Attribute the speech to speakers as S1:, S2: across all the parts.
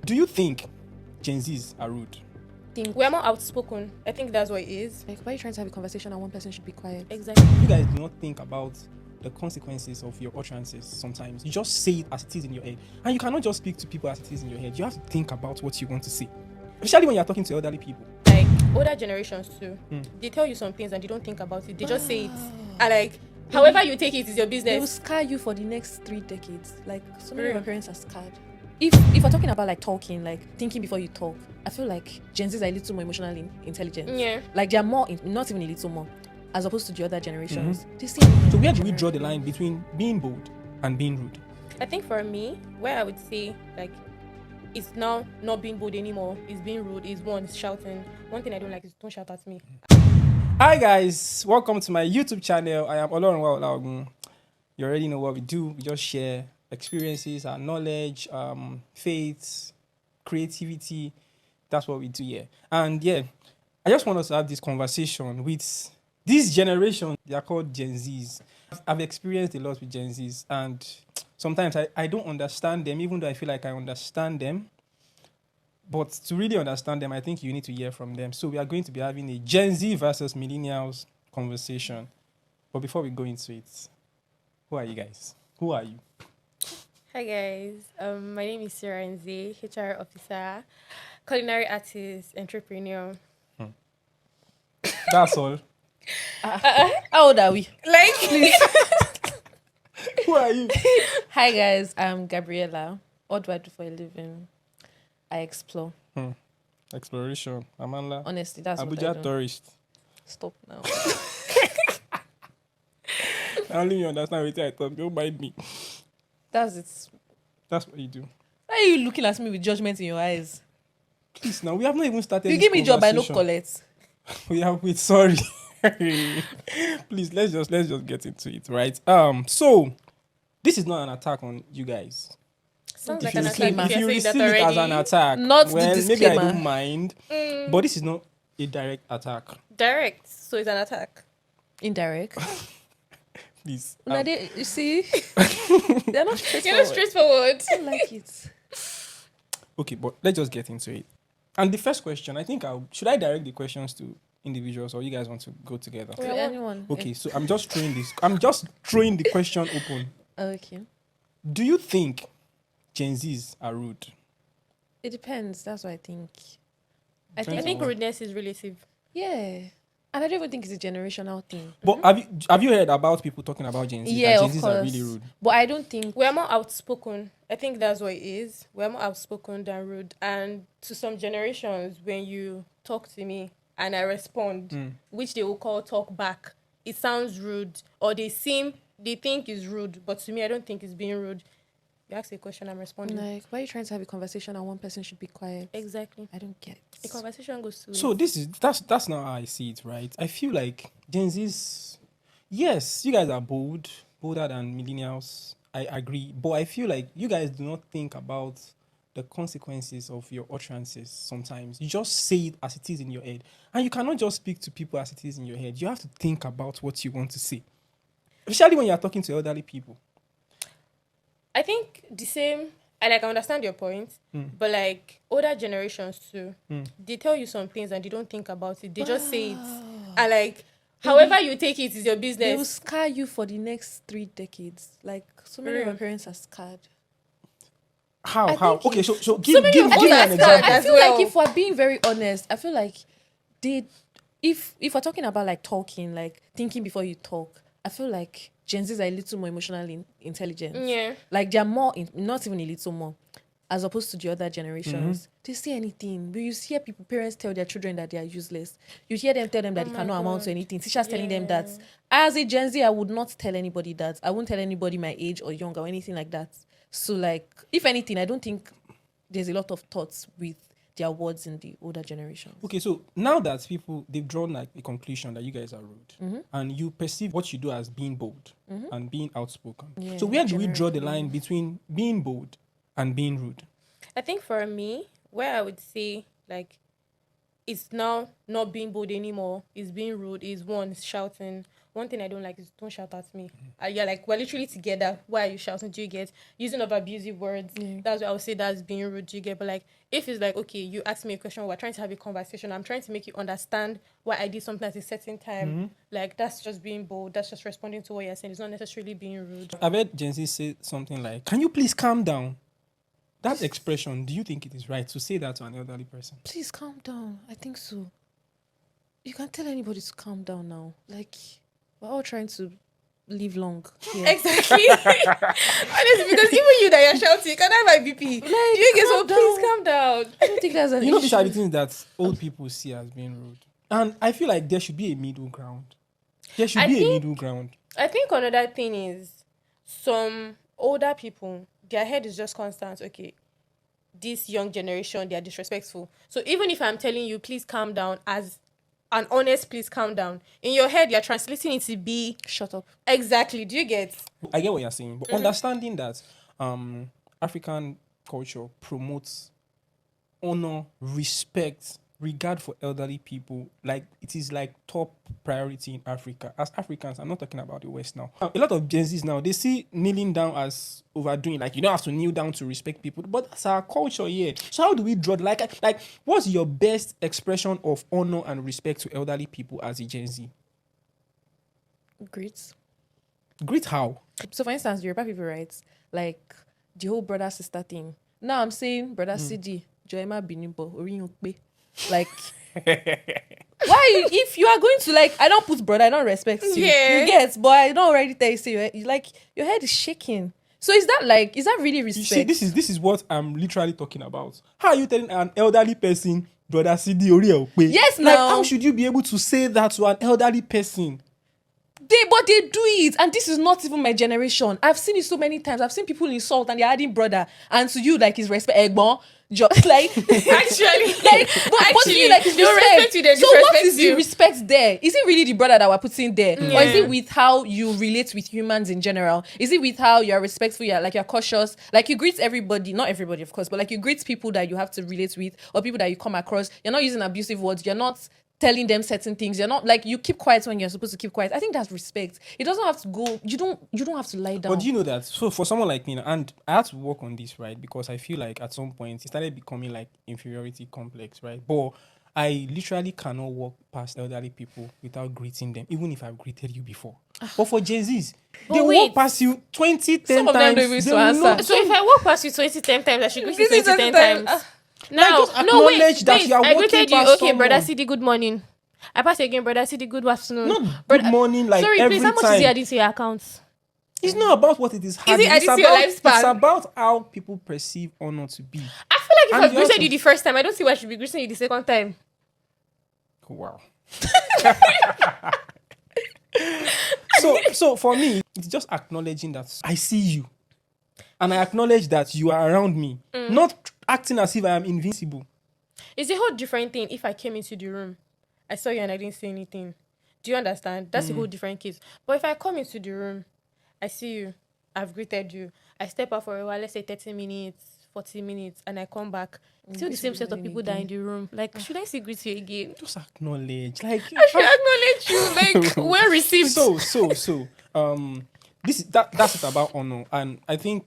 S1: Do you think Gen Zs are rude?
S2: We're more outspoken. I think that's what it is.
S3: Like, why are you trying to have a conversation and one person should be quiet?
S2: Exactly.
S1: You guys do not think about the consequences of your utterances sometimes. You just say it as it is in your head. And you cannot just speak to people as it is in your head. You have to think about what you want to say. Especially when you're talking to elderly people.
S2: Like older generations too. They tell you some things and they don't think about it. They just say it. And like, however you take it is your
S3: They will
S2: business.
S3: scar you for the next 3 decades. Like, so many of
S2: Real.
S3: my parents are scarred. If we're talking about like talking, like thinking before you talk, I feel like Gen Zs are a little more emotionally intelligent.
S2: Yeah.
S3: Like they're more, not even a little more, as opposed to the other generations. They see
S1: So where do we draw the line between being bold and being rude?
S2: I think for me, where I would say like it's now not being bold anymore, it's being rude, is one, it's shouting. One thing I don't like is don't shout at me.
S1: Hi guys, welcome to my YouTube channel. I am Olorunwa Olaogun. You already know what we do. We just share experiences, our knowledge, faiths, creativity. That's what we do here. And yeah, I just want us to have this conversation with this generation. They are called Gen Zs. I've experienced a lot with Gen Zs, and sometimes I don't understand them, even though I feel like I understand them. But to really understand them, I think you need to hear from them. So we are going to be having a Gen Z versus Millennials conversation. But before we go into it, who are you guys? Who are you?
S2: Hi guys, my name is Sarah Nze, HR officer, culinary artist, entrepreneur.
S1: That's all.
S3: How old are we?
S2: Like,
S1: Who are you?
S3: Hi guys, I'm Gabriella. What do I do for a living? I explore.
S1: Exploration. Amanda.
S3: Honestly, that's what I
S1: Abuja
S3: do.
S1: tourist.
S3: Stop now.
S1: I only you understand what I thought. Don't mind me.
S3: That's it.
S1: That's what you do.
S3: Why are you looking at me with judgment in your eyes?
S1: Please now, we have not even started.
S3: You
S1: this
S3: give me job, I no
S1: conversation.
S3: collect.
S1: We have wait, sorry. Please, let's just get into it, right? So this is not an attack on you guys.
S2: sounds
S1: If
S2: like
S1: you,
S2: an
S1: receive,
S2: attack
S1: if
S2: if
S1: you
S2: you're saying that
S1: receive it as an
S2: already.
S1: attack,
S3: Not the
S1: well, maybe I
S3: disclaimer.
S1: don't mind. But this is not a direct attack.
S2: Direct, so it's an attack.
S3: Indirect.
S1: Please.
S3: Una dey- you see, they're not straightforward.
S2: You're not straightforward.
S3: I don't like it.
S1: Okay, but let's just get into it. And the first question, I think should I direct the questions to individuals or you guys want to go together?
S3: To anyone.
S1: Okay, so I'm just throwing the question open.
S3: Okay.
S1: Do you think Gen Zs are rude?
S3: It depends. That's what I think. I
S1: Depends
S2: I think
S1: on-
S2: rudeness is relative.
S3: Yeah. And I don't even think it's a generational thing.
S1: But have you heard about people talking about Gen Zs?
S3: Yeah,
S1: that
S3: of
S1: Gen Zs
S3: course.
S1: are really rude.
S3: But I don't think.
S2: We're more outspoken. I think that's what it is. We're more outspoken than rude. And to some generations, when you talk to me and I respond, which they will call talk back, it sounds rude. Or they think is rude. But to me, I don't think it's being rude. You ask a question, I'm responding.
S3: Like, why are you trying to have a conversation and one person should be quiet?
S2: Exactly.
S3: I don't get
S2: The
S3: it.
S2: conversation goes to
S1: So that's not how I see it, right? I feel like Gen Zs, yes, you guys are bolder than millennials. I agree, but I feel like you guys do not think about the consequences of your utterances sometimes. You just say it as it is in your head, and you cannot just speak to people as it is in your head. You have to think about what you want to say, especially when you're talking to elderly people.
S2: I think the same. I understand your point, but like older generations too, they tell you some things and they don't think about it. They just say it, and like however you take it is your
S3: They will
S2: business.
S3: scar you for the next 3 decades. Like, so many of my
S2: Real.
S3: parents are scarred.
S1: How?
S3: I
S1: How?
S3: think
S1: Okay,
S3: it's-
S1: so give
S2: many of
S1: me
S2: us
S1: an
S2: are scared
S1: example.
S3: I
S2: as
S3: feel
S2: well.
S3: like if we're being very honest, I feel like if we're talking about like talking, like thinking before you talk, I feel like Gen Zs are a little more emotionally intelligent.
S2: Yeah.
S3: Like they're more, not even a little more, as opposed to the other generations. They say anything. But you hear parents tell their children that they are useless. You hear them tell them that they
S2: my
S3: cannot amount to
S2: God.
S3: anything. Teachers telling them that.
S2: Yeah.
S3: As a Gen Z, I would not tell anybody that. I won't tell anybody my age or younger or anything like that. So like, if anything, I don't think there's a lot of thoughts with their words in the older generations.
S1: Okay, so now that they've drawn like a conclusion that you guys are rude, and you perceive what you do as being bold and being outspoken.
S3: Yeah,
S1: So where do we draw the
S3: generally.
S1: line between being bold and being rude?
S2: I think for me, where I would say it's now not being bold anymore, is being rude, is one, is shouting. one thing I don't like is don't shout at me. You're like, we're literally together. Why are you shouting? Do you get? Using of abusive words.
S3: Yeah.
S2: That's what I would say that's being rude. Do you get? But like, if it's like, okay, you ask me a question, we're trying to have a conversation. I'm trying to make you understand why I did something at a certain time. Like, that's just being bold. That's just responding to what you're saying. It's not necessarily being rude.
S1: I've heard Gen Z say something like, "Can you please calm down?" That expression, do you think it is right to say that to an elderly person?
S3: Please calm down. I think so. You can tell anybody to calm down now. Like, we're all trying to live long. Yeah.
S2: Exactly. Honestly, because even you that you're shouting, you can have my BP.
S3: Like,
S2: Do you get so
S3: calm down.
S2: please calm down.
S3: I don't think that's an
S1: You know, these
S3: issue.
S1: are the things that old people see as being rude. And I feel like there should be a middle ground. There should
S2: I
S1: be a
S2: think-
S1: middle ground.
S2: I think another thing is some older people, their head is just constant. Okay, this young generation, they are disrespectful. So even if I'm telling you, please calm down, as an honest, please calm down, in your head, you're translating it to be
S3: Shut up.
S2: exactly. Do you get?
S1: I get what you're saying, but understanding that African culture promotes honor, respect, regard for elderly people, like it is like top priority in Africa. As Africans, I'm not talking about the West now. A lot of Gen Zs now, they see kneeling down as overdoing. Like, you don't have to kneel down to respect people, but that's our culture here. So how do we draw like what's your best expression of honor and respect to elderly people as a Gen Z?
S3: Great.
S1: Great how?
S3: So, for instance, Yoruba people, right? Like, the whole brother-sister thing. Now I'm saying, brother CD, Joema Binibo, Oriyunpe. Like, why? If you are going to, like, I don't put brother, I don't respect you.
S2: Yeah.
S3: You get, but I don't already tell you, say, you like, your head is shaking. So, is that really
S1: You
S3: respect?
S1: see, this is what I'm literally talking about. How are you telling an elderly person, brother CD Oriel?
S3: Yes,
S1: like
S3: now.
S1: how should you be able to say that to an elderly person?
S3: But they do it, and this is not even my generation. I've seen it so many times. I've seen people insult and they're adding brother, and to you like his respect, egbon, like
S2: Actually,
S3: but to you like his
S2: they
S3: respect.
S2: respect you, they
S3: So what
S2: disrespect
S3: is the
S2: you.
S3: respect there? Is it really the brother that we're putting there, or is
S2: Yeah.
S3: it with how you relate with humans in general? Is it with how you're respectful, you're cautious, like you greet everybody, not everybody of course, but like you greet people that you have to relate with or people that you come across. You're not using abusive words. You're not telling them certain things. You're not like, you keep quiet when you're supposed to keep quiet. I think that's respect. It doesn't have to go. You don't have to lie down.
S1: But do you know that? So for someone like me, and I had to work on this, right? Because I feel like at some point it started becoming like inferiority complex, right? But I literally cannot walk past elderly people without greeting them, even if I've greeted you before. But for Gen Zs, they
S2: wait.
S1: walk past you 20, 10
S3: Some of them
S1: times.
S3: don't even
S1: they
S3: to
S1: will
S3: answer.
S1: not-
S2: So if I walk past you 20, 10 times, I should greet you
S3: Greet you
S2: 20, 10
S3: 10
S2: times. Now,
S1: just acknowledge that you are
S2: I
S1: walking
S2: greeted you.
S1: past
S2: Okay, brother
S1: someone.
S2: CD, good morning. I pass again, brother CD, good afternoon.
S1: Not good
S2: Brother-
S1: morning, like
S2: Sorry,
S1: every
S2: please, how much
S1: time.
S2: is it adding to your account?
S1: It's not about what it is. Having.
S2: adding to your lifespan?
S1: It's about how people perceive honor to be.
S2: I feel like if
S1: And
S2: I've
S1: you
S2: greeted
S1: also-
S2: you the first time, I don't see why I should be greeting you the second time.
S1: Wow. So for me, it's just acknowledging that I see you, and I acknowledge that you are around me. Not acting as if I am invincible.
S2: It's a whole different thing if I came into the room, I saw you and I didn't say anything. Do you understand? That's a whole different case. But if I come into the room, I see you, I've greeted you, I step out for a while, let's say 30 minutes, 40 minutes, and I come back, still the
S3: greet
S2: same set of
S3: everybody
S2: people that are in the room. Like, should I still greet you again?
S1: Just acknowledge, like
S2: I should acknowledge you, like, well received.
S1: so that's it about honor. And I think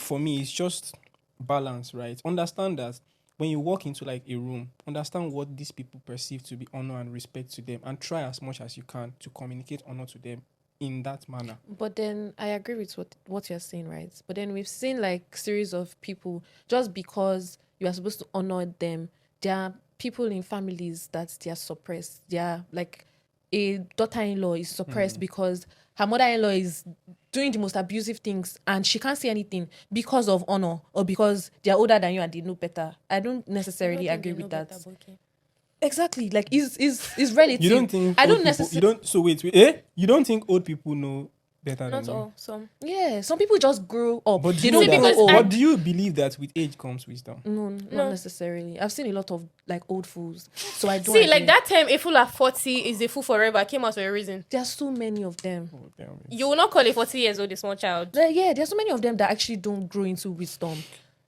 S1: for me it's just balance, right? Understand that when you walk into like a room, understand what these people perceive to be honor and respect to them, and try as much as you can to communicate honor to them in that manner.
S3: But then I agree with what you're saying, right? But then we've seen like series of people, just because you are supposed to honor them, there are people in families that they are suppressed. They are like, a daughter-in-law is suppressed because her mother-in-law is doing the most abusive things and she can't say anything because of honor or because they're older than you and they know better. I don't necessarily agree with that. Exactly. Like, is relative.
S1: You don't think
S3: I don't
S1: old people-
S3: necessarily.
S1: You don't. So wait. You don't think old people know better
S2: Not
S1: than you?
S2: all, some.
S3: Yeah, some people just grow up.
S1: But do
S3: They
S1: you know
S3: don't
S1: that?
S3: grow old.
S1: But do you believe that with age comes wisdom?
S3: No, not
S2: No.
S3: necessarily. I've seen a lot of like old fools, so I don't
S2: See,
S3: agree.
S2: like that time, a fool at 40 is a fool forever came out for a reason.
S3: There are so many of them.
S1: Oh, damn it.
S2: You will not call a 40 years old a small child.
S3: Yeah, there are so many of them that actually don't grow into wisdom.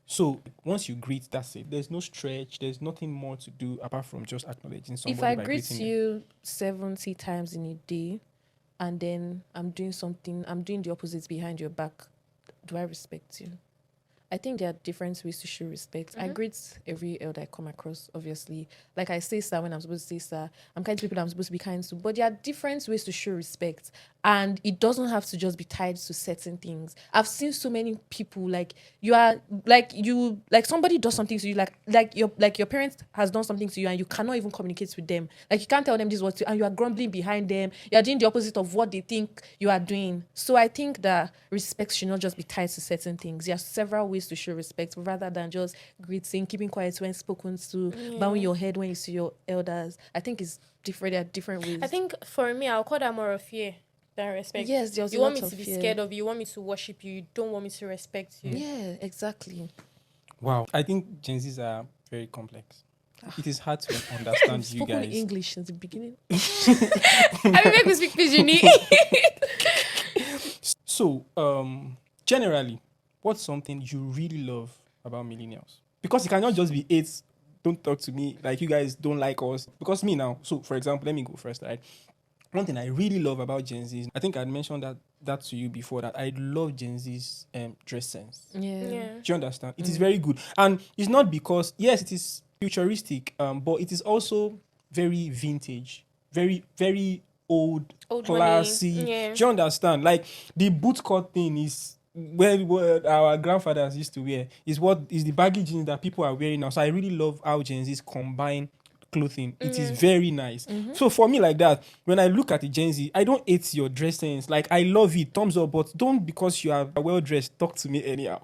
S1: So once you greet, that's it. There's no stretch. There's nothing more to do apart from just acknowledging somebody.
S3: If I
S1: by
S3: greet
S1: greeting them.
S3: you 70 times in a day, and then I'm doing the opposite behind your back, do I respect you? I think there are different ways to show respect. I greet every elder I come across, obviously. Like I say sir when I'm supposed to say sir. I'm kind to people I'm supposed to be kind to. But there are different ways to show respect. And it doesn't have to just be tied to certain things. I've seen so many people like somebody does something to you, like your parents has done something to you and you cannot even communicate with them. Like you can't tell them this is what to, and you are grumbling behind them. You are doing the opposite of what they think you are doing. So I think that respect should not just be tied to certain things. There are several ways to show respect rather than just greeting, keeping quiet when spoken to, bowing your head when you see your elders. I think it's different. There are different ways.
S2: I think for me, I'll call that more of fear than respect.
S3: Yes, there's
S2: you
S3: a
S2: want
S3: lot
S2: me
S3: of
S2: to be
S3: fear.
S2: scared of you. You want me to worship you. You don't want me to respect you.
S3: Yeah, exactly.
S1: Wow. I think Gen Zs are very complex. It is hard to understand you
S3: Spoken
S1: guys.
S3: English since the beginning.
S2: I mean, make me speak Pidgin.
S1: So, generally, what's something you really love about millennials? Because it cannot just be it. Don't talk to me like you guys don't like us. Because me now. So, for example, let me go first. Right. One thing I really love about Gen Z, I think I'd mentioned that to you before, that I love Gen Z's dress sense.
S3: Yeah.
S2: Yeah.
S1: Do you understand? It is very good. And it's not because, yes, it is futuristic, but it is also very vintage, very, very old classy.
S2: Money. Yeah.
S1: Do you understand? Like the boot cut thing is what our grandfathers used to wear, is what is the baggy jeans that people are wearing now. So I really love how Gen Z's combine clothing. It is very nice. So for me, like that, when I look at the Gen Z, I don't hate your dress sense. Like I love it, thumbs up, but don't, because you are well dressed, talk to me anyhow.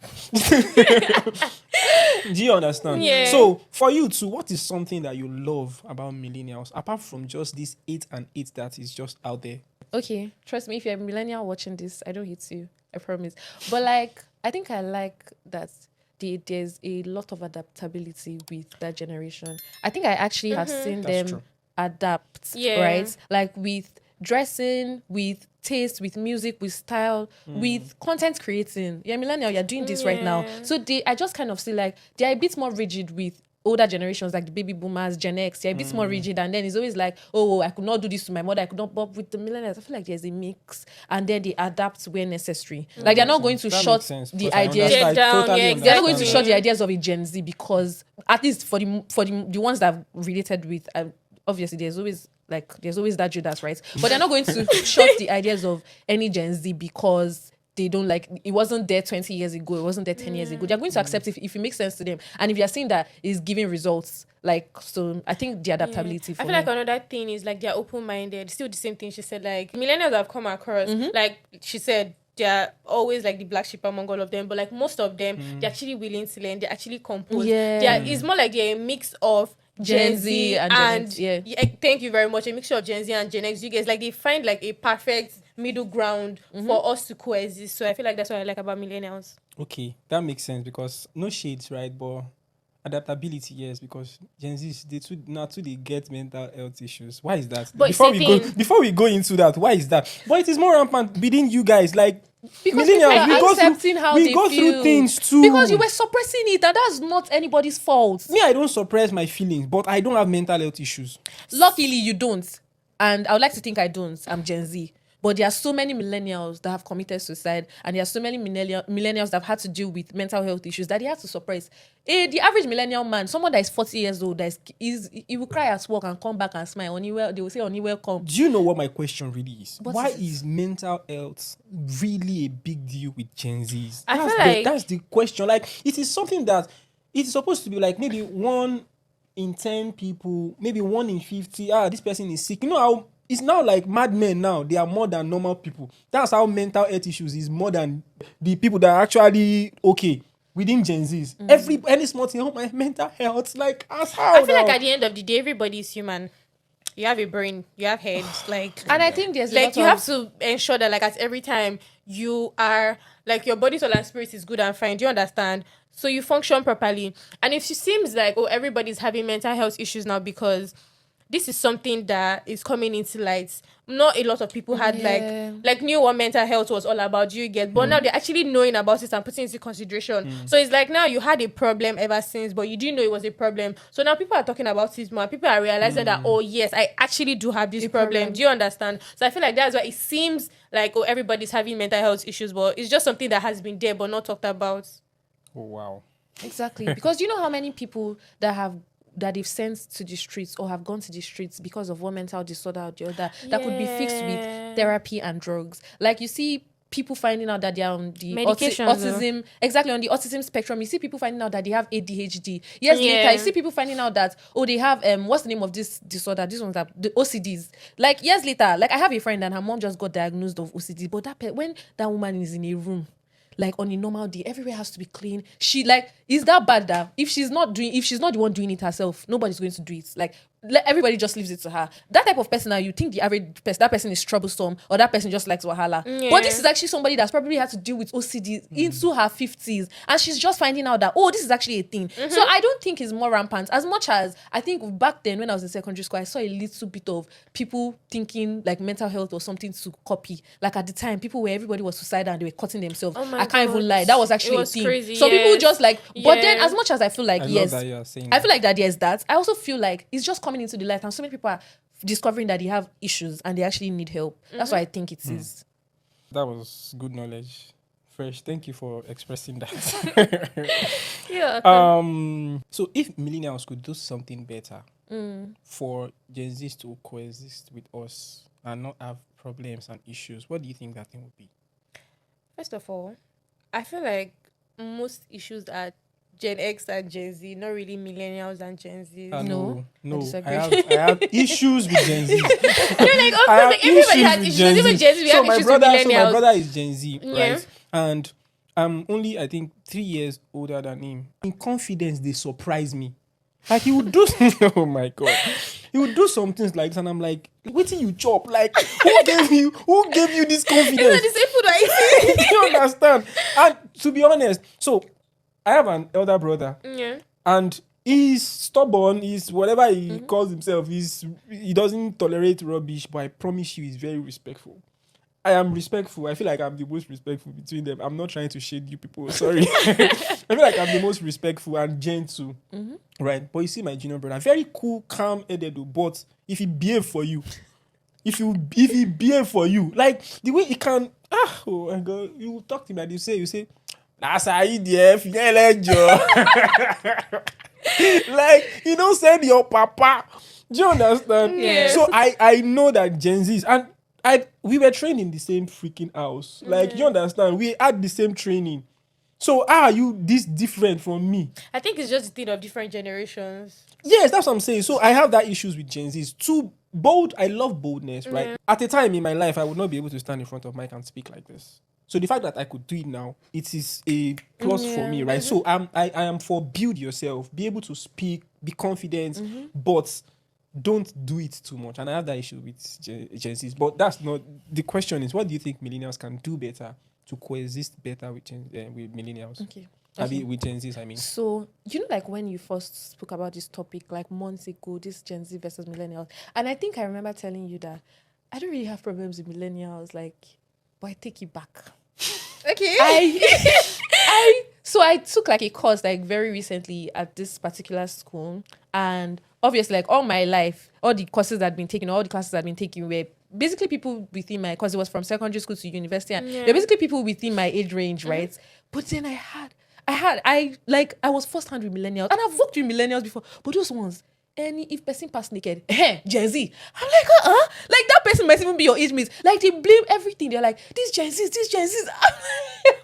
S1: Do you understand?
S2: Yeah.
S1: So for you too, what is something that you love about millennials apart from just this 8 and 8 that is just out there?
S3: Okay, trust me, if you're a millennial watching this, I don't hate you. I promise. But like, I think I like that there's a lot of adaptability with that generation. I think I actually have seen
S1: That's
S3: them
S1: true.
S3: adapt,
S2: Yeah.
S3: right? Like with dressing, with taste, with music, with style, with content creating. You're a millennial, you're doing this right now.
S2: Yeah.
S3: So I just kind of see like they're a bit more rigid with older generations, like the baby boomers, Gen X. They're a bit more rigid, and then it's always like, oh, I could not do this to my mother, I could not. But with the millennials, I feel like there's a mix, and then they adapt where necessary. Like they're not going to
S1: That
S3: shut
S1: makes sense,
S3: the
S1: because I
S3: ideas.
S1: understand. I
S2: Get down,
S1: totally
S2: yeah,
S1: understand.
S3: They're not going to
S2: Exactly.
S3: shut the ideas of a Gen Z, because at least for the ones that I've related with, obviously there's always that Judas, right? But they're not going to shut the ideas of any Gen Z because they don't like it. Wasn't there 20 years ago, it wasn't there 10 years ago. They're going to accept if it makes sense to them, and if you're seeing that it's giving results. Like, so I think the adaptability for
S2: I feel
S3: me.
S2: like another thing is like they're open-minded. Still the same thing she said. Like millennials I've come across, like she said, they're always like the black sheep among all of them. But like most of them, they're actually willing to learn. They're actually composed.
S3: Yeah.
S2: It's more like they're a mix of Gen Z
S3: and Gen X, yeah.
S2: Thank you very much. A mixture of Gen Z and Gen X. You guys like they find like a perfect middle ground for us to coexist. So I feel like that's what I like about millennials.
S1: Okay, that makes sense, because no shades, right? But adaptability, yes, because Gen Zs, they get mental health issues. Why is that?
S2: But
S1: before
S2: certain-
S1: we go into that, why is that? But it is more rampant within you guys, like
S3: Because
S1: millennials.
S3: people are accepting how
S1: we
S3: they
S1: go
S3: feel.
S1: through things too.
S3: Because you were suppressing it, and that's not anybody's fault.
S1: Me, I don't suppress my feelings, but I don't have mental health issues.
S3: Luckily, you don't. And I would like to think I don't. I'm Gen Z. But there are so many millennials that have committed suicide, and there are so many millennials that have had to deal with mental health issues that they have to suppress. The average millennial man, someone that is 40 years old, he will cry at work and come back and smile. They will say, "Oni, welcome."
S1: Do you know what my question really is?
S3: What
S1: Why
S3: is it?
S1: is mental health really a big deal with Gen Zs?
S2: I feel like-
S1: That's the question. Like, it is something that it is supposed to be like maybe 1 in 10 people, maybe 1 in 50. This person is sick. You know how it's now like madmen now. They are more than normal people. That's how mental health issues is more than the people that are actually okay within Gen Zs. Any small thing, oh, my mental health, like as how
S2: I feel
S1: now?
S2: like at the end of the day, everybody's human. You have a brain, you have head, like
S3: And I think there's
S2: like you have to ensure that like at every time you are like your body, soul, and spirit is good and fine. Do you understand? So you function properly. And if it seems like everybody's having mental health issues now because this is something that is coming into light. Not a lot of people had
S3: Yeah.
S2: like knew what mental health was all about. Do you get? But now they're actually knowing about it and putting it into consideration. So it's like now you had a problem ever since, but you didn't know it was a problem. So now people are talking about it more. People are realizing that, oh yes, I actually do have this problem. Do you understand? So I feel like that's why it seems like, oh, everybody's having mental health issues, but it's just something that has been there but not talked about.
S1: Oh wow.
S3: Exactly. Because you know how many people that they've sent to the streets or have gone to the streets because of one mental disorder or the other that could be fixed with therapy and drugs. Like you see people finding out that they're on the autism, exactly, on the autism spectrum. You see people finding out that they have ADHD. Years later, you see people finding out that, oh, they have what's the name of this disorder? This one's the OCDs. Like years later, like I have a friend and her mom just got diagnosed of OCD. But when that woman is in a room, like on a normal day, everywhere has to be clean. She like, is that bad that if she's not the one doing it herself, nobody's going to do it. Like everybody just leaves it to her. That type of person, now you think the average person, that person is troublesome or that person just likes wahala. But this is actually somebody that's probably had to deal with OCD into her 50s, and she's just finding out that, oh, this is actually a thing. So I don't think it's more rampant as much as I think back then when I was in secondary school, I saw a little bit of people thinking like mental health was something to copy. Like at the time, everybody was suicidal and they were cutting themselves. I can't even lie, that was actually a thing.
S2: Crazy,
S3: so people just like, but then as much as I feel like,
S1: I
S3: yes,
S1: love that you're saying
S3: I feel like that there's that, I also feel like it's just coming into the light and so many people are discovering that they have issues and they actually need help. That's what I think it is.
S1: that was good knowledge. Fresh. Thank you for expressing that.
S2: Yeah.
S1: So if millennials could do something better for Gen Zs to coexist with us and not have problems and issues, what do you think that thing would be?
S2: First of all, I feel like most issues are Gen X and Gen Z, not really millennials and Gen Z.
S3: No, I
S1: I
S3: disagree.
S1: have issues with Gen Z.
S2: You're like, of course, like everybody has issues. Even Gen Z, we have issues with millennials.
S1: So my brother is Gen Z, right? And I'm only, I think, 3 years older than him. In confidence, they surprise me. Like he would do, oh my god, he would do some things like this, and I'm like, wait till you chop. Like who gave you this confidence?
S2: It's the same food I eat.
S1: Do you understand? And to be honest, so I have an elder brother, and he's stubborn. He's whatever he calls himself. He doesn't tolerate rubbish, but I promise you, he's very respectful. I am respectful. I feel like I'm the most respectful between them. I'm not trying to shade you people. Sorry. I feel like I'm the most respectful and gentle. Right? But you see my junior brother, very cool, calm-headed, but if he behave for you, if he behave for you, like the way he can, oh my God, you talk to him and you say, that's how he def, like, you don't send your papa. Do you understand?
S2: Yeah.
S1: So I know that Gen Zs, and we were trained in the same freaking house. Like, you understand? We had the same training. So how are you this different from me?
S2: I think it's just a thing of different generations.
S1: Yes, that's what I'm saying. So I have that issues with Gen Zs. Too bold. I love boldness, right? At a time in my life, I would not be able to stand in front of mic and speak like this. So the fact that I could do it now, it is a plus for me, right? So I am for build yourself, be able to speak, be confident, but don't do it too much. And I have that issue with Gen Zs. But that's not the question. Is what do you think millennials can do better to coexist better with millennials?
S3: Okay.
S1: With Gen Zs, I mean.
S3: So, you know, like when you first spoke about this topic, like months ago, this Gen Z versus millennials, and I think I remember telling you that I don't really have problems with millennials, like, but I take it back.
S2: Okay.
S3: So I took like a course like very recently at this particular school, and obviously like all my life, all the courses I'd been taking, all the classes I'd been taking were basically people within my, because it was from secondary school to university, and they're basically people within my age range, right? But then I was first hand with millennials, and I've worked with millennials before, but those ones, if person pass naked, Gen Z, I'm like, like that person might even be your age mate. Like they blame everything. They're like, these Gen Zs.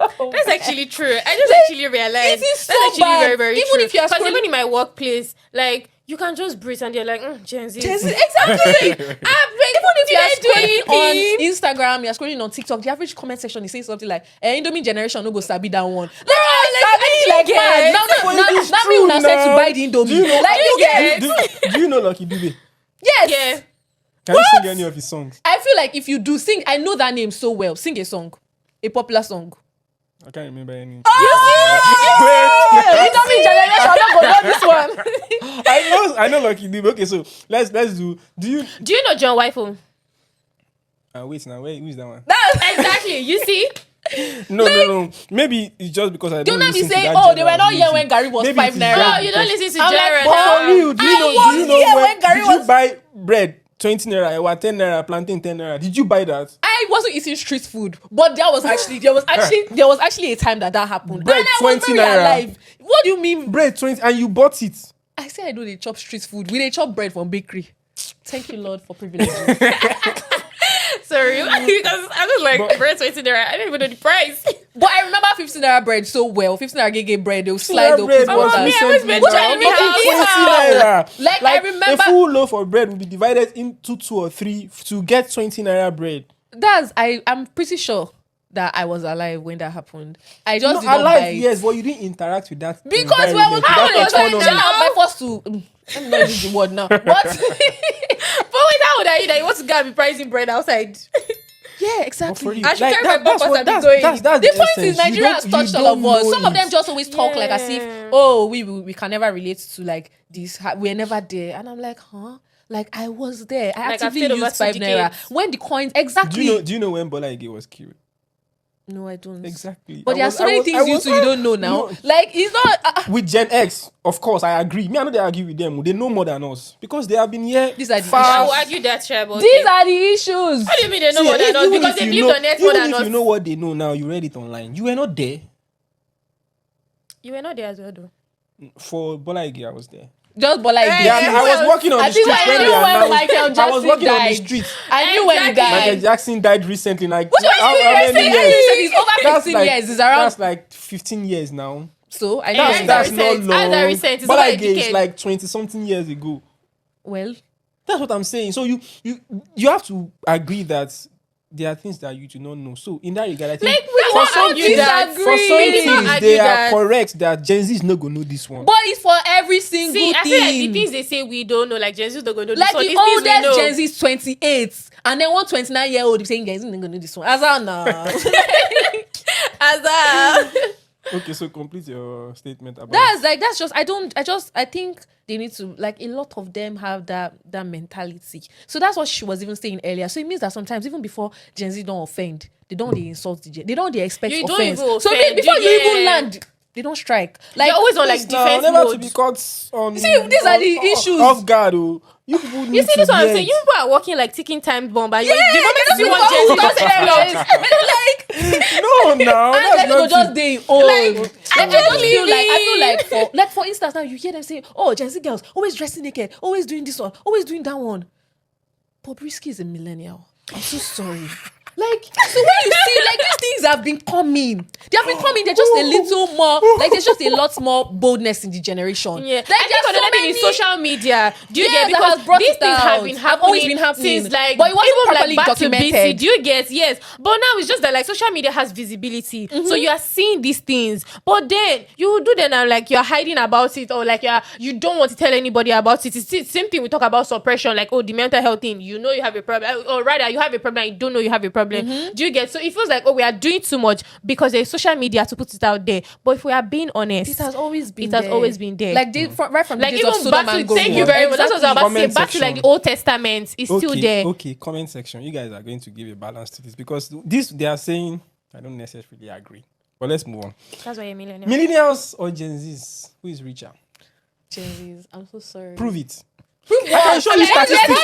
S2: That's actually true. I just actually realized
S3: that's
S2: actually
S3: bad.
S2: very, very
S3: Even
S2: true.
S3: if you're
S2: Because even in my workplace, like you can just breathe and they're like, Gen Z.
S3: Gen Z, exactly. Even if you're scrolling on
S2: anything.
S3: Instagram, you're scrolling on TikTok, the average comment section is saying something like, Indomie generation no go sabi that one. Like
S2: get.
S3: now me una said to buy the Indomie.
S1: Do you know,
S3: Like you get.
S1: do you know Lucky Dube?
S3: Yes.
S2: Yeah.
S1: Can you sing any of his songs?
S3: I feel like if you do sing, I know that name so well. Sing a song, a popular song.
S1: I can't remember any.
S3: You know me, generation. I'm not gonna do this one.
S1: I know Lucky Dube. Okay, so let's do. Do
S2: you know John Wifo?
S1: Wait now, who is that one?
S2: That's exactly. You see?
S1: No. Maybe it's just because I don't
S3: let
S1: listen
S3: me
S1: to
S3: say,
S1: that
S3: they were
S1: genre
S3: not
S1: of
S3: here
S1: music.
S3: when Gary was
S1: Maybe
S3: 5
S1: it is
S3: naira.
S1: just
S2: No, you don't
S1: because-
S2: listen to
S3: I'm
S2: genre.
S3: like,
S2: now.
S1: For real, do you know
S3: here
S1: when
S3: when Gary
S1: did you
S3: was-
S1: buy bread 20 naira, ewa 10 naira, plantain 10 naira? Did you buy that?
S3: I wasn't eating street food, but there was actually a time that happened.
S1: Bread
S3: and I was
S1: 20
S3: very
S1: naira.
S3: alive. What do you mean?
S1: Bread 20 and you bought it.
S3: I said I know they chop street food. We they chop bread from bakery. Thank you, Lord, for privileges.
S2: Sorry, because I was like, bread 20 naira. I don't even know the price.
S3: But I remember 15 naira bread so well. 15 naira gege bread, they'll slide, they'll
S1: bread
S3: put
S1: was
S3: water.
S2: me, I was
S1: recently
S2: meant to
S1: around
S2: be how?
S1: 20 naira.
S3: Like, I remember-
S1: a full loaf of bread will be divided into 2 or 3 to get 20 naira bread.
S3: I'm pretty sure that I was alive when that happened. I just did not buy
S1: alive,
S3: it.
S1: yes, but you didn't interact with that
S3: Because we
S1: environment,
S3: were
S1: with that economy.
S3: by force to. I'm not using the word now. But
S2: But wait, how would I eat that? You want to go and be pricing bread outside?
S3: yeah,
S1: But for
S3: exactly.
S1: you,
S2: I should carry my
S1: that's
S2: purpose
S1: what
S2: and be
S1: that's
S2: going.
S1: that's
S3: The point
S1: essence.
S3: is, Nigeria has touched all of us. Some of them just always talk like as
S2: Yeah.
S3: if, we can never relate to like this. We're never there, and I'm like, huh? Like I was there. I
S2: Like, I
S3: actively
S2: stayed over
S3: used
S2: 2
S3: 5 naira
S2: decades.
S3: when the coins exactly.
S1: Do you know when Bola Ige was killed?
S3: No, I don't.
S1: Exactly.
S3: But there are so many things you don't know now.
S1: No.
S3: Like it's not.
S1: With Gen X, of course, I agree. Me, I know they argue with them. They know more than us because they have been here.
S3: These are the
S1: far.
S2: I will argue that, Shab. Okay.
S3: These are the issues.
S2: What do you mean they know
S1: See,
S2: more than us?
S1: even
S2: Because
S1: if
S2: they
S1: you
S2: lived
S1: know-
S2: on earth more
S1: even
S2: than
S1: if
S2: us.
S1: you know what they know now, you read it online. You were not there.
S2: You were not there as well, though.
S1: For Bola Ige, I was there.
S3: Just but like
S2: Hey,
S3: this.
S1: Yeah, I was walking on the
S3: I think
S1: street
S3: I
S1: when
S3: knew
S1: they
S3: when
S1: announced.
S3: Michael
S1: I was
S3: Jackson
S1: walking on the
S3: died.
S1: street.
S3: I knew when he
S2: Exactly.
S3: died.
S1: Michael Jackson died recently. Like
S3: Which one
S1: how
S3: you
S1: many
S3: saying?
S1: years?
S3: It's over 15 years. It's around.
S1: That's like 15 years now.
S3: So I know.
S2: Yeah,
S3: when
S1: That's
S3: he
S2: that
S3: died.
S1: not
S2: recent.
S1: long.
S2: How's that recent? It's
S1: Bola
S2: over a
S1: Ige is
S2: decade.
S1: like 20 something years ago.
S3: Well,
S1: That's what I'm saying. So you have to agree that there are things that you do not know. So in that regard, I think
S2: Like, we
S1: for
S2: won't
S1: some
S2: argue
S1: things,
S2: that.
S1: for some
S2: We did not
S1: things
S2: argue
S1: they
S2: that.
S1: are correct that Gen Z is not gonna know this one.
S3: but it's for every single
S2: See, I
S3: thing.
S2: feel like the things they say we don't know, like Gen Z don't go know
S3: Like
S2: this one.
S3: the
S2: These things we
S3: oldest
S2: know.
S3: Gen Z is 28, and then one 29-year-old is saying Gen Z ain't gonna know this one. As I know.
S1: Okay, so complete your statement about
S3: I think they need to, like, a lot of them have that mentality. So that's what she was even saying earlier. So it means that sometimes even before Gen Z don't offend, they don't they insult the Gen, they don't they expect
S2: You don't
S3: offense.
S2: even
S3: So
S2: offend,
S3: before you even
S2: yeah.
S3: land, they don't strike. Like
S2: You're always on like
S1: now,
S2: defense
S1: never to
S2: mode.
S1: be caught on.
S3: See, these are the issues.
S1: Off guard, oh. You people need
S2: You see
S1: to
S2: this one I'm
S1: get-
S2: saying? You people are working like ticking time bomb. And
S3: Yeah,
S2: the moment
S3: that's
S2: you
S3: what
S2: want Gen Z,
S3: don't
S2: don't
S3: say
S2: say
S3: that.
S2: that.
S1: No, now
S3: And
S1: that's
S3: then go
S1: not
S3: just
S1: it.
S3: day old. I just feel
S2: leaving.
S3: like for instance now you hear them say, oh, Gen Z girls always dressing naked, always doing this one, always doing that one. Bobrisky is a millennial. I'm so sorry. Like, so when you see, like, these things have been coming. They have been coming. They're just a little more, like, there's just a lot more boldness in the generation.
S2: Yeah,
S3: Like,
S2: I think
S3: there's
S2: another thing is social media. Do you
S3: Yes,
S2: get?
S3: that has
S2: Because
S3: brought
S2: these
S3: it
S2: things
S3: out.
S2: have been
S3: Have always
S2: happening,
S3: been happening.
S2: since like
S3: But it wasn't
S2: even
S3: properly
S2: like back to
S3: documented.
S2: BC. Do you get? Yes, but now it's just that like social media has visibility, so you are seeing these things. But then you do them and like you're hiding about it, or like you don't want to tell anybody about it. It's the same thing we talk about suppression, like the mental health thing. You know you have a problem, or rather you have a problem. And you don't know you have a problem. Do you get? So it feels like we are doing too much because there's social media to put it out there. But if we are being honest,
S3: It has always been
S2: It has
S3: there.
S2: always been there.
S3: Like, right from the
S2: like
S3: days of
S2: even
S3: Sodom
S2: back
S3: and
S2: to thank you
S3: Gomorrah.
S2: very much. That's what I was about to say.
S1: Comment
S2: Back to like
S1: section.
S2: the Old Testament is still there.
S1: Okay, comment section. You guys are going to give a balance to this because this they are saying I don't necessarily agree. But let's move on.
S2: That's why you're millennial.
S1: Millennials or Gen Zs? Who is richer?
S3: Gen Zs, I'm so sorry.
S1: Prove it. I can show you statistics.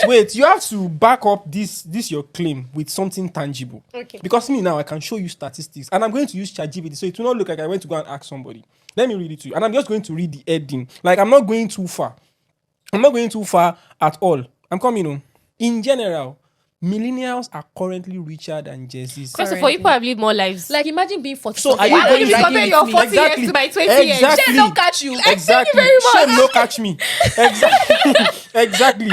S1: Wait. You have to back up this your claim with something tangible.
S2: Okay.
S1: Because me now, I can show you statistics. And I'm going to use ChatGPT. So it will not look like I went to go and ask somebody. Let me read it to you. And I'm just going to read the heading. Like, I'm not going too far. I'm not going too far at all. I'm coming on. In general, millennials are currently richer than Gen Zs.
S2: First of all, you people have lived more lives.
S3: Like, imagine being 40.
S1: So are you
S2: why
S1: going
S2: would you
S1: to
S2: compare your 40 years to my 20 years?
S1: Exactly.
S3: Shame don't catch you.
S1: Exactly.
S2: very much.
S1: Shame no catch me. Exactly.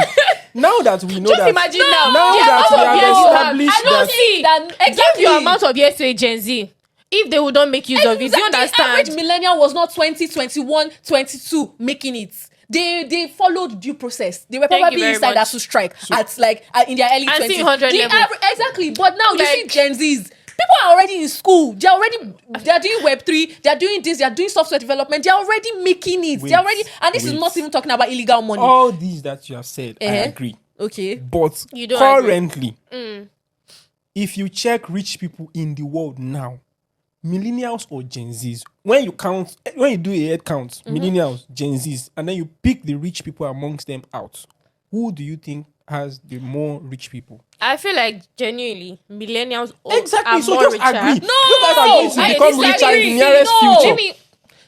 S1: Now that we know
S2: Just
S1: that.
S2: imagine now.
S1: Now
S2: the
S1: that
S2: amount
S1: we
S2: of
S1: have
S2: years you have.
S1: established
S2: I don't
S1: that-
S2: see
S3: that-
S2: Give
S3: exactly.
S2: your amount of years to a Gen Z. If they would not make use of it, do you
S3: The average
S2: understand?
S3: millennial was not 20, 21, 22 making it. They followed due process. They were
S2: Thank you
S3: probably
S2: very
S3: inside
S2: much.
S3: that to strike at like in their early
S2: And
S3: 20s.
S2: seeing 100
S3: The
S2: level.
S3: exactly. But now you see
S2: Like-
S3: Gen Zs People are already in school. They are doing Web3. They are doing this. They are doing software development. They are already making it. They are already, and this is not even talking about illegal money.
S1: All these that you have said, I agree.
S3: Okay.
S1: But
S2: You don't
S1: currently, if you check rich people in the world now, millennials or Gen Zs, when you do a head count, millennials, Gen Zs, and then you pick the rich people amongst them out, who do you think has the more rich people?
S2: I feel like genuinely millennials
S1: Exactly.
S2: are
S1: So
S2: more
S1: just
S2: richer.
S1: agree.
S3: No,
S1: you guys are going to become richer in the nearest future.
S2: Jimmy,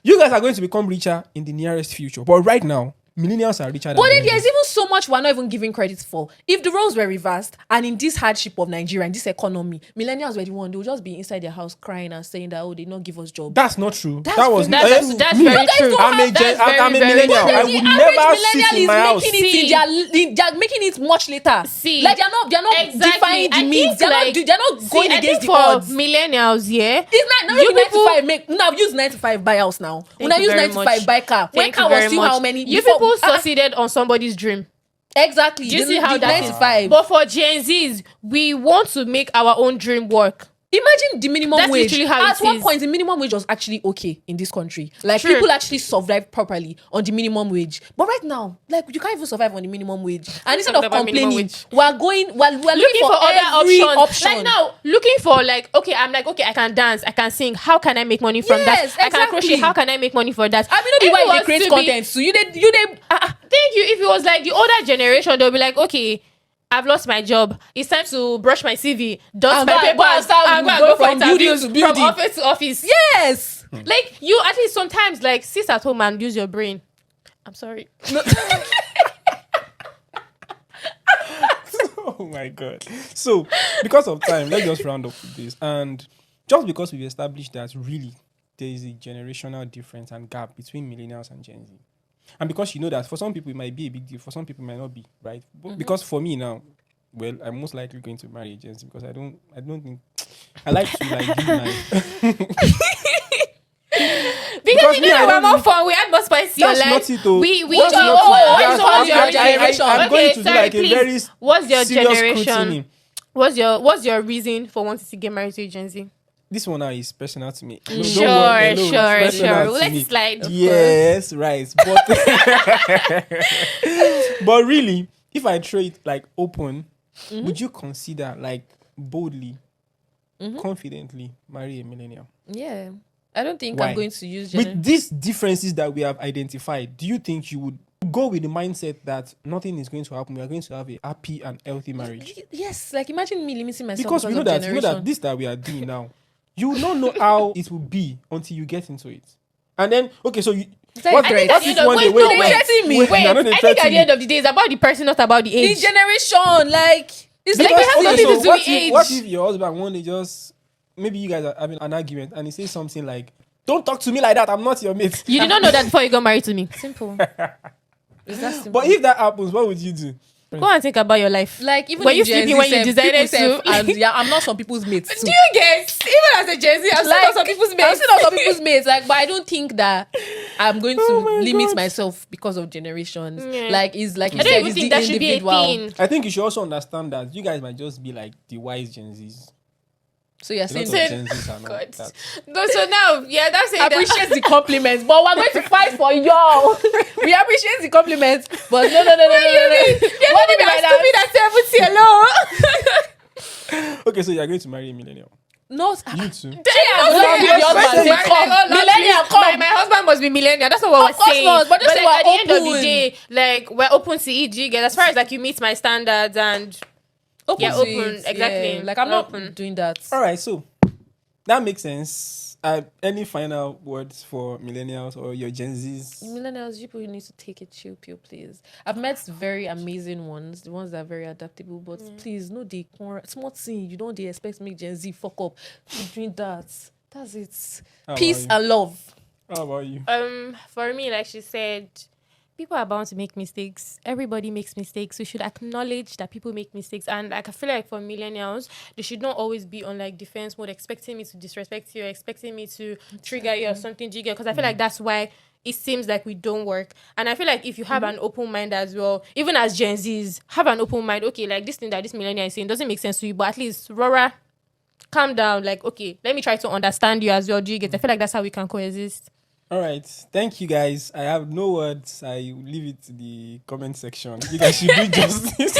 S1: You guys are going to become richer in the nearest future. But right now, millennials are richer than
S3: But then
S1: Gen
S3: there's
S1: Zs.
S3: even so much we're not even giving credit for. If the roles were reversed and in this hardship of Nigeria, in this economy, millennials were the one, they'll just be inside their house crying and saying that, oh, they not give us jobs.
S1: That's not true.
S3: That's
S1: That was
S3: true. That's
S1: me.
S2: very true.
S1: I'm a millennial. I would never sit in my house.
S3: They're making it much later.
S2: See,
S3: like they're not
S2: exactly.
S3: defying the
S2: I
S3: means.
S2: think,
S3: They're not going
S2: I
S3: against
S2: think
S3: the
S2: for
S3: odds.
S2: millennials, yeah.
S3: It's not
S2: You
S3: you
S2: people-
S3: 95 now use 95 buy house now. When I
S2: you
S3: use
S2: very
S3: 95
S2: much.
S3: buy car. When
S2: Thank
S3: car
S2: you
S3: was
S2: very
S3: still
S2: much.
S3: how many?
S2: You
S3: before-
S2: people succeeded on somebody's dream.
S3: Exactly.
S2: Do you see how
S3: the
S2: that is?
S3: 95.
S2: But for Gen Zs, we want to make our own dream work.
S3: Imagine the minimum
S2: That's
S3: wage.
S2: literally how
S3: At
S2: it
S3: one
S2: is.
S3: point, the minimum wage was actually okay in this country. Like
S2: True.
S3: people actually survive properly on the minimum wage. But right now, like you can't even survive on the minimum wage. And instead of
S2: about minimum
S3: complaining,
S2: wage?
S3: we're looking for
S2: other
S3: every
S2: options.
S3: option.
S2: Like now, looking for like, okay, I'm like, okay, I can dance, I can sing. How can I make money from
S3: Yes,
S2: that? I can crochet.
S3: exactly.
S2: How can I make money for that?
S3: I mean, not be
S2: If
S3: why
S2: it
S3: they
S2: was
S3: create
S2: to
S3: content. So you did.
S2: Thank you. If it was like the older generation, they'll be like, okay, I've lost my job. It's time to brush my CV, dust
S3: And
S2: my
S3: go and
S2: papers,
S3: start
S2: and go and
S3: go
S2: go for
S3: from building
S2: interviews
S3: to building.
S2: from office to office.
S3: Yes.
S2: Like you, at least sometimes, like sit at home and use your brain. I'm sorry.
S1: Oh my god. So, because of time, let's just round up with this. And just because we've established that really there is a generational difference and gap between millennials and Gen Z. And because you know that for some people it might be a big deal, for some people it might not be, right? But because for me now, well, I'm most likely going to marry a Gen Z because I don't think I like to like do my
S2: Because you
S1: me, I
S2: know we're
S1: don't
S2: more
S1: really-
S2: fun. We had more spicy.
S1: That's
S2: Like
S1: not it, though.
S2: we
S1: That's not
S2: oh,
S1: it.
S2: what's your generation?
S1: I'm going to do
S2: sorry,
S1: like a
S2: please.
S1: very
S2: What's your
S1: serious
S2: generation?
S1: scrutiny.
S2: What's your reason for wanting to get married to a Gen Z?
S1: This one now is personal to me. No, don't
S2: Sure,
S1: worry, no, it's
S2: sure.
S1: personal to
S2: Let's
S1: me.
S2: slide.
S1: Yes, right. But really, if I throw it like open, would you consider like boldly, confidently marry a millennial?
S3: Yeah. I don't think
S1: Why?
S3: I'm going to use
S1: With these differences that we have identified, do you think you would go with the mindset that nothing is going to happen? We are going to have a happy and healthy marriage.
S3: Yes, like imagine me limiting myself
S1: Because we know
S3: of
S1: that
S3: generation.
S1: this that we are doing now, you will not know how it will be until you get into it. And then, okay, so you.
S3: like-
S1: What,
S3: I think
S1: what
S3: at
S1: if
S3: the end
S1: one
S3: of-
S1: day,
S3: wait,
S1: wait,
S3: no,
S1: wait,
S3: threaten me.
S1: wait,
S2: Wait,
S1: you're not
S2: I think
S1: threatening
S2: at the
S1: me.
S2: end of the day, it's about the person, not about the
S3: The
S2: age.
S3: generation, like it's
S2: Like,
S3: like
S2: it has
S1: Okay,
S2: nothing
S1: so
S2: to do
S1: what
S2: with
S1: if,
S2: age.
S1: what if your husband one day just maybe you guys are having an argument and he says something like, "Don't talk to me like that. I'm not your mate."
S2: You did not know that before you got married to me.
S3: simple. It's that simple.
S1: But if that happens, what would you do?
S2: Go and think about your life.
S3: like even
S2: Were
S3: in
S2: you
S3: Gen
S2: sleeping
S3: Z
S2: when you
S3: sef,
S2: decided
S3: people sef,
S2: to?
S3: and yeah, I'm not some people's mates too.
S2: Do you get? Even as a Gen Z, I'm still not some people's
S3: I'm
S2: mates.
S3: still not some people's mates. Like, but I don't think that I'm going to
S1: Oh my
S3: limit
S1: God.
S3: myself because of generations.
S2: Yeah.
S3: Like, it's like you
S2: I don't
S3: said,
S2: even
S3: it's
S2: think
S3: the
S2: that should be a
S3: individual.
S2: thing.
S1: I think you should also understand that you guys might just be like the wise Gen Zs.
S3: So you're
S1: A lot
S3: saying
S1: of
S2: Say-
S1: Gen Zs are not
S2: God.
S1: that.
S2: No, so now, yeah, that's it.
S3: I appreciate the compliments, but we're going to fight for y'all. We appreciate the compliments, but no.
S2: You're
S3: What do you mean by that?
S2: stupid at 70, hello.
S1: Okay, so you're going to marry a millennial.
S3: Not
S1: You too.
S3: Millennial, come.
S2: My husband must be millennial. That's not what
S3: Of
S2: we're
S3: course
S2: saying.
S3: not, but just say
S2: like, at
S3: we're
S2: the end of the
S3: open.
S2: day, like we're open to it. You get as far as like you meet my standards and Yeah,
S3: to
S2: open,
S3: it,
S2: exactly.
S3: yeah. Like I'm not
S2: Open.
S3: doing that.
S1: All right, so that makes sense. Any final words for millennials or your Gen Zs?
S3: Millennials, you need to take a chill pill, please. I've met very amazing ones, the ones that are very adaptable, but please, no, they small thing. You don't they expect me Gen Z fuck up. Keep doing that. That's it.
S1: How
S3: Peace
S1: about
S3: and love.
S1: How about you?
S2: For me, like she said, people are bound to make mistakes. Everybody makes mistakes. We should acknowledge that people make mistakes. And like I feel like for millennials, they should not always be on like defense mode, expecting me to disrespect you, or expecting me to trigger you or something. Do you get? Because I feel like that's why it seems like we don't work. And I feel like if you have an open mind as well, even as Gen Zs, have an open mind. Okay, like this thing that this millennial is saying doesn't make sense to you, but at least Rora, calm down. Like, okay, let me try to understand you as well. Do you get? I feel like that's how we can coexist.
S1: All right. Thank you, guys. I have no words. I will leave it to the comment section. You guys should do justice.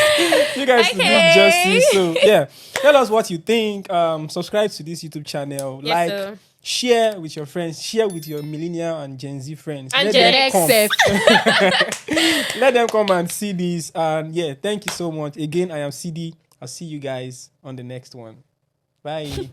S1: You guys should do justice. So, yeah. Tell us what you think. Subscribe to this YouTube channel.
S2: Yes,
S1: like,
S2: sir.
S1: share with your friends. Share with your Millennial and Gen Z friends.
S2: And
S1: Let
S2: Gen
S1: them come.
S3: Except
S1: Let them come and see this. And yeah, thank you so much. Again, I am CD. I'll see you guys on the next one. Bye.